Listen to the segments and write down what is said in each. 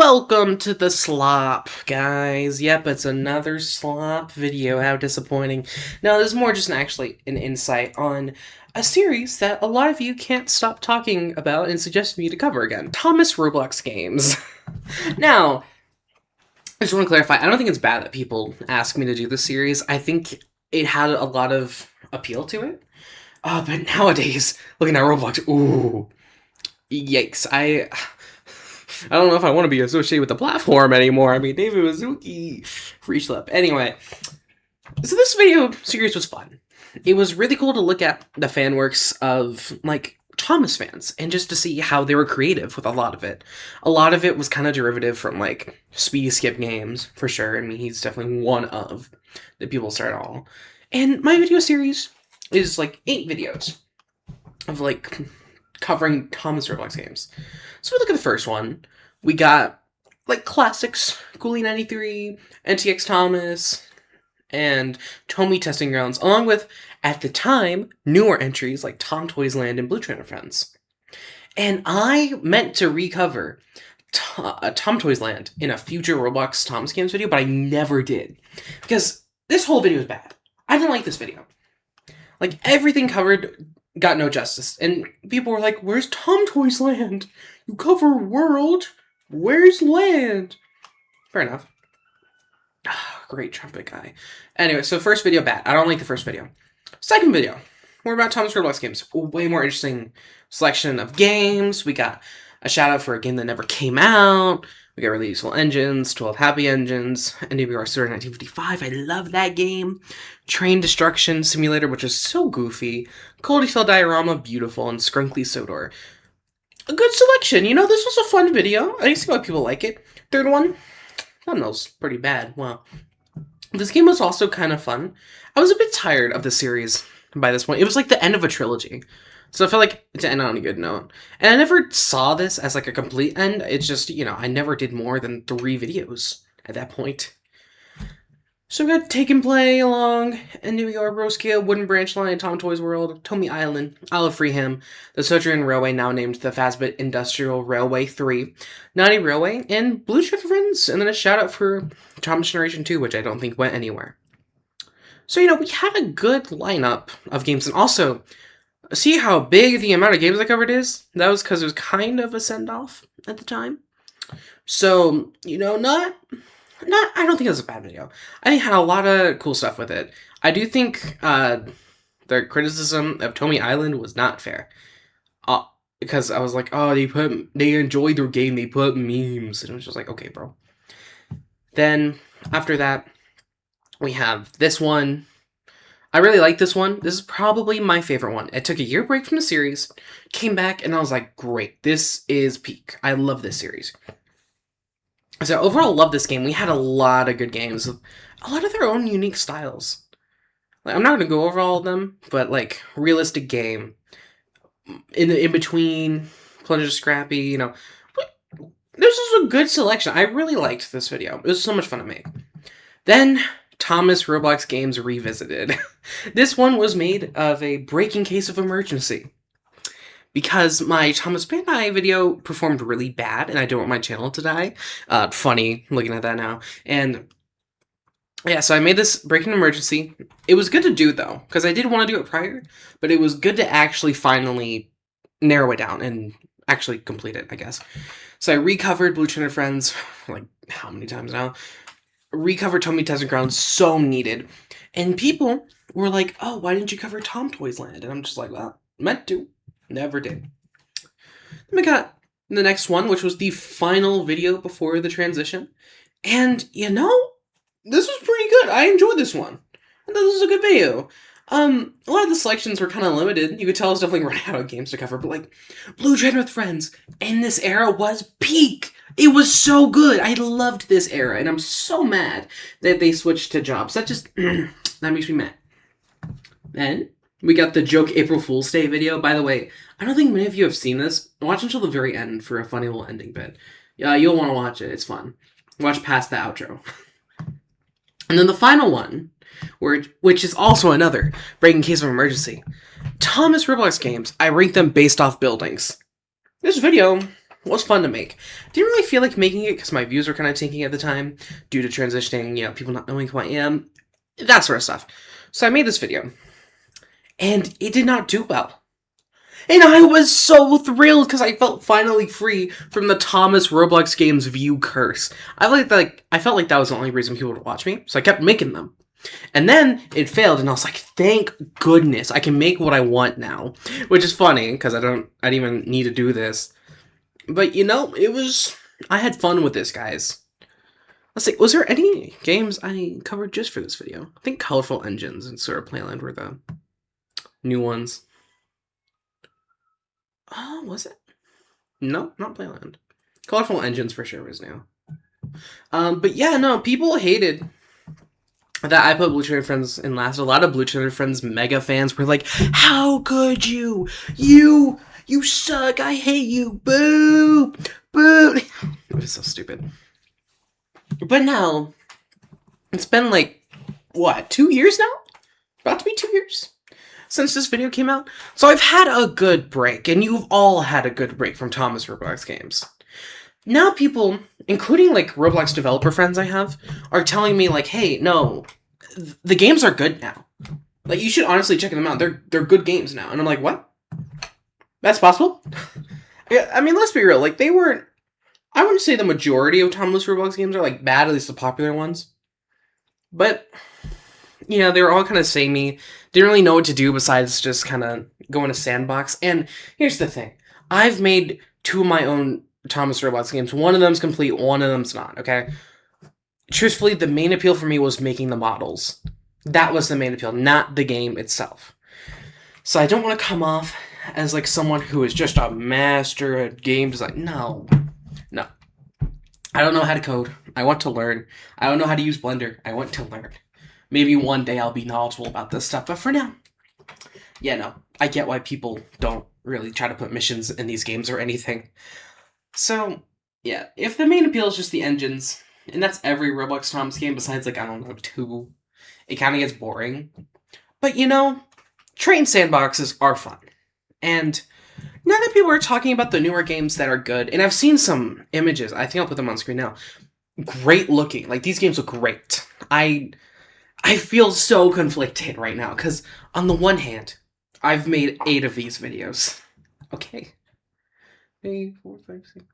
Welcome to the slop, guys. Yep, it's another slop video. How disappointing. Now, this is more just an insight on a series that a lot of you can't stop talking about and suggest me to cover again. Thomas Roblox games. Now, I just want to clarify, I don't think it's bad that people ask me to do this series. I think it had a lot of appeal to it. But nowadays, looking at Roblox, ooh, yikes. I don't know if I want to be associated with the platform anymore. I mean, David Wazuki, free schlep. Anyway, so this video series was fun. It was really cool to look at the fan works of, like, Thomas fans, and just to see how they were creative with a lot of it. A lot of it was kind of derivative from, like, speed skip games, for sure. I mean, he's definitely one of the people start all. And my video series is, like, 8 videos of, like, covering Thomas Roblox games. So we look at the first one. We got, like, classics, Ghoulie93, NTX Thomas, and Tomy Testing Grounds, along with, at the time, newer entries like Tom Toys Land and Blue Trainer Friends. And I meant to recover Tom Toys Land in a future Roblox Thomas Games video, but I never did. Because this whole video is bad. I didn't like this video. Like, everything covered got no justice. And people were like, where's Tom Toys Land? You cover world. Where's land? Fair enough. Great trumpet guy. Anyway, so first video, bad. I don't like the first video. Second video, more about Thomas Roblox games. Way more interesting selection of games. We got a shout out for a game that never came out. We got really useful engines, 12 happy engines, NWR Sttar 1955. I love that game. Train Destruction Simulator, which is so goofy. Coldfield Diorama, beautiful, and Skrunkly Sodor. A good selection. You know, this was a fun video. I see why people like it. Third one, thumbnail's pretty bad. Wow. This game was also kind of fun. I was a bit tired of the series by this point. It was like the end of a trilogy. So I felt like to end on a good note. And I never saw this as like a complete end. It's just, you know, I never did more than 3 videos at that point. So we got Take and Play along, NWR Broscale, Wooden Branch Line, Tom Toys World, Tomy Island, Isle of Freeham, the Sojourn Railway, now named the Fazbit Industrial Railway 3, Naughty Railway, and Blue Trainer Friends, and then a shout out for Thomas Generation 2, which I don't think went anywhere. So, you know, we had a good lineup of games, and also, see how big the amount of games I covered is? That was because it was kind of a send-off at the time. So, you know, I don't think it was a bad video. I think it had a lot of cool stuff with it. I do think the criticism of Tomy Island was not fair. Because I was like, oh, they enjoyed their game, they put memes. And it was just like, okay, bro. Then, after that, we have this one. I really like this one. This is probably my favorite one. I took a year break from the series, came back, and I was like, great, this is peak. I love this series. So overall, love this game. We had a lot of good games, a lot of their own unique styles. Like, I'm not gonna go over all of them, but like realistic game, in between, Plunger Scrappy, you know. But this was a good selection. I really liked this video. It was so much fun to make. Then Thomas Roblox Games Revisited. This one was made of a breaking case of emergency. Because my Thomas Bandai video performed really bad, and I don't want my channel to die. Funny, looking at that now. And, yeah, so I made this breaking emergency. It was good to do, though, because I did want to do it prior, but it was good to actually finally narrow it down and actually complete it, I guess. So I recovered Blue Trainer Friends, like, how many times now? Recovered Tomy Testing Grounds, so needed. And people were like, oh, why didn't you cover Tom Toys Land? And I'm just like, well, meant to. Never did. Then we got the next one, which was the final video before the transition. And, you know, this was pretty good. I enjoyed this one. I thought this was a good video. A lot of the selections were kind of limited. You could tell I was definitely running out of games to cover, but, like, Blue Trainer with Friends in this era was peak. It was so good. I loved this era, and I'm so mad that they switched to jobs. That just, that makes me mad. Then we got the joke April Fool's Day video. By the way, I don't think many of you have seen this. Watch until the very end for a funny little ending bit. Yeah, you'll want to watch it. It's fun. Watch past the outro. And then the final one, which is also another breaking case of emergency. Thomas Roblox games. I rank them based off buildings. This video was fun to make. Didn't really feel like making it because my views were kind of tanking at the time due to transitioning, people not knowing who I am, that sort of stuff. So I made this video, and it did not do well. And I was so thrilled because I felt finally free from the Thomas Roblox Games view curse. I felt like that was the only reason people would watch me, so I kept making them. And then it failed, and I was like, thank goodness, I can make what I want now. Which is funny, because I didn't even need to do this. But, I had fun with this, guys. Let's see, was there any games I covered just for this video? I think Colorful Engines and Sort of Playland were the new ones. Oh, was it? No, not Playland. Colorful Engines for sure was new. But yeah, no, people hated that I put Blue Children Friends in last. A lot of Blue Children Friends mega fans were like, how could you? You suck. I hate you. Boo. Boo. It was so stupid. But now, it's been like, what, 2 years now? About to be 2 years since this video came out. So I've had a good break, and you've all had a good break from Thomas Roblox Games. Now people, including like Roblox developer friends I have, are telling me like, hey, no, the games are good now. Like, you should honestly check them out. They're good games now. And I'm like, what? That's possible? Yeah, I mean, let's be real. Like, they weren't, I wouldn't say the majority of Thomas Roblox games are like bad, at least the popular ones. But, they were all kind of samey. Didn't really know what to do besides just kind of go in a sandbox. And here's the thing. I've made 2 of my own Thomas Roblox games. One of them's complete, one of them's not, okay? Truthfully, the main appeal for me was making the models. That was the main appeal, not the game itself. So I don't want to come off as like someone who is just a master at game design. No. I don't know how to code. I want to learn. I don't know how to use Blender. I want to learn. Maybe one day I'll be knowledgeable about this stuff, but for now, I get why people don't really try to put missions in these games or anything. So, yeah, if the main appeal is just the engines, and that's every Roblox Thomas game besides, like, I don't know, 2, it kind of gets boring. But, train sandboxes are fun. And now that people are talking about the newer games that are good, and I've seen some images, I think I'll put them on screen now, great looking. Like, these games look great. I feel so conflicted right now, because on the one hand, I've made 8 of these videos. Okay. 3, 4, 5, 6.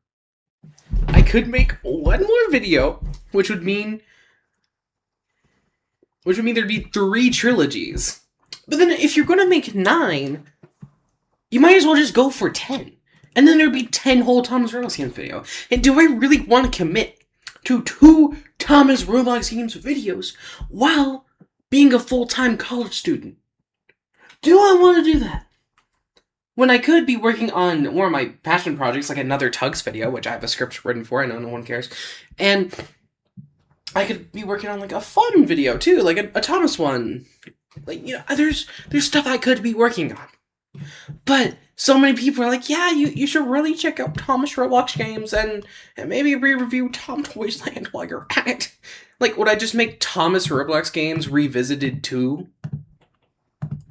I could make 1 more video, which would mean there'd be 3 trilogies. But then if you're going to make 9, you might as well just go for 10. And then there'd be 10 whole Thomas Roblox Games video. And do I really want to commit to 2 Thomas Roblox Games videos while being a full-time college student? Do I want to do that? When I could be working on one of my passion projects, like another Tugs video, which I have a script written for, I know no one cares. And I could be working on like a fun video too, like a Thomas one. Like, there's stuff I could be working on. But so many people are like, yeah, you should really check out Thomas Roblox Games and maybe re-review Tom Toys Land while you're at it. Like, would I just make Thomas Roblox Games Revisited 2?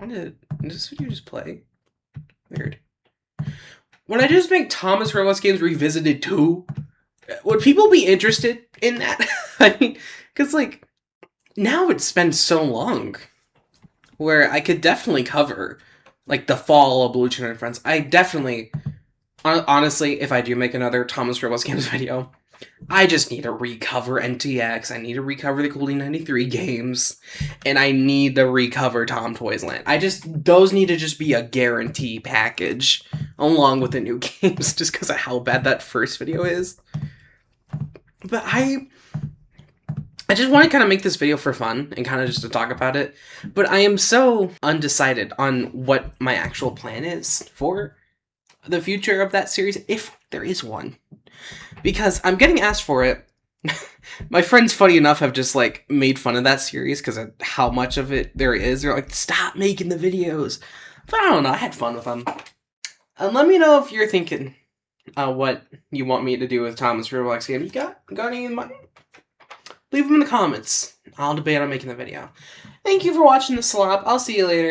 Did this video just play? Weird. Would I just make Thomas Roblox Games Revisited 2? Would people be interested in that? I mean, because, like, now it's been so long where I could definitely cover, like, the fall of Blue Children Friends. I definitely, honestly, if I do make another Thomas Roblox Games video, I just need to recover NTX, I need to recover the Cool 93 games, and I need to recover Tom Toys Land. Those need to just be a guarantee package, along with the new games, just because of how bad that first video is. But I just want to kind of make this video for fun, and kind of just to talk about it, but I am so undecided on what my actual plan is for the future of that series, if there is one. Because I'm getting asked for it. My friends, funny enough, have just, like, made fun of that series because of how much of it there is. They're like, stop making the videos. But I don't know, I had fun with them. And let me know if you're thinking what you want me to do with Thomas Roblox Games. Got any in mind? Leave them in the comments. I'll debate on making the video. Thank you for watching the slop. I'll see you later.